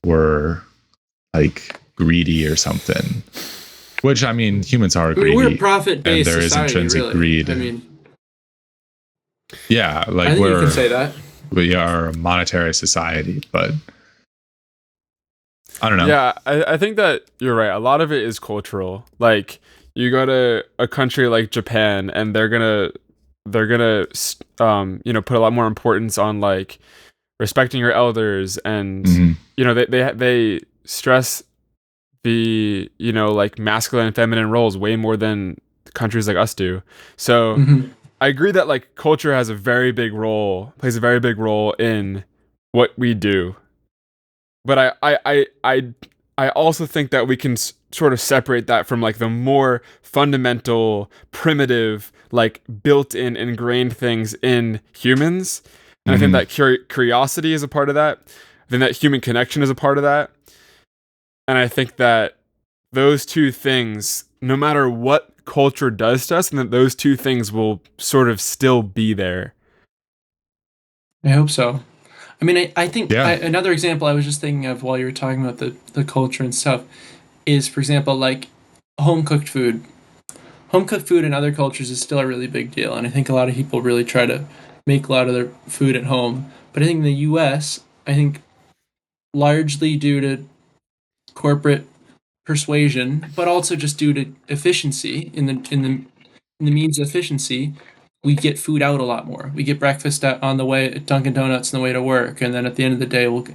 were like greedy or something. Which, I mean, humans are greedy. We're a profit-based and there society, is intrinsic really. greed. I mean, yeah, like I think you can say that. We are a monetary society, but I don't know. Yeah, I think that you're right. A lot of it is cultural. Like, you go to a country like Japan, and they're gonna put a lot more importance on like respecting your elders, and they stress the like masculine and feminine roles way more than countries like us do. So I agree that like culture plays a very big role in what we do. But I also think that we can sort of separate that from like the more fundamental, primitive, like built-in, ingrained things in humans. And I think that curiosity is a part of that. I think that human connection is a part of that. And I think that those two things, no matter what culture does to us, and that those two things will sort of still be there. I hope so. I mean, I think another example I was just thinking of while you were talking about the culture and stuff is, for example, like home-cooked food. Home-cooked food in other cultures is still a really big deal, and I think a lot of people really try to make a lot of their food at home. But I think in the U.S., I think largely due to corporate persuasion, but also just due to efficiency in the means of efficiency, we get food out a lot more. We get breakfast on the way at Dunkin' Donuts on the way to work, and then at the end of the day, we'll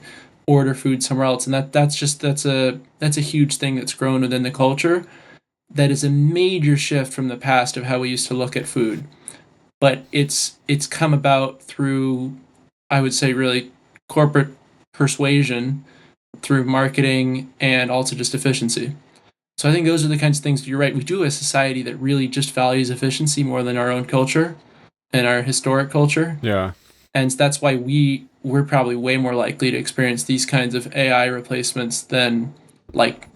order food somewhere else. And that's a huge thing that's grown within the culture. That is a major shift from the past of how we used to look at food. But it's come about through, I would say, really corporate persuasion, through marketing, and also just efficiency. So I think those are the kinds of things. You're right. We do have a society that really just values efficiency more than our own culture and our historic culture. Yeah. And that's why we're probably way more likely to experience these kinds of AI replacements than like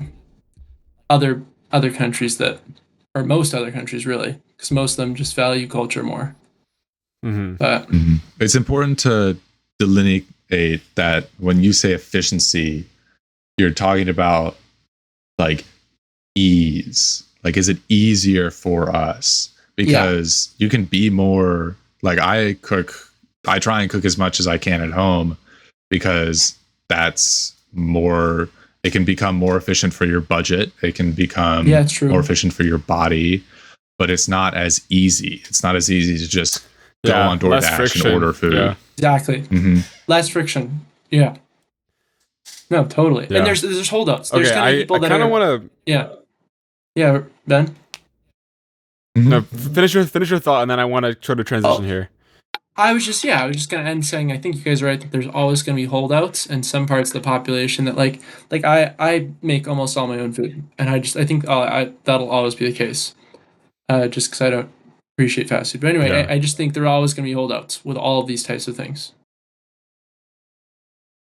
other countries or most other countries, really, because most of them just value culture more. But it's important to delineate that when you say efficiency, you're talking about like ease. Like, is it easier for us? Because you can be more like, I try and cook as much as I can at home because that's more, it can become more efficient for your budget. It can become more efficient for your body, but it's not as easy. It's not as easy to just go on DoorDash and order food. Yeah. Exactly. Less friction. Yeah. No, totally. Yeah. And there's holdouts. There's going to be people that I kind of want to. Yeah. Yeah, Ben. No, finish your thought, and then I want to try to transition here. I was just going to end saying I think you guys are right that there's always going to be holdouts in some parts of the population that like I make almost all my own food, and I think that'll always be the case, just because I don't appreciate fast food. But anyway, I just think there are always going to be holdouts with all of these types of things.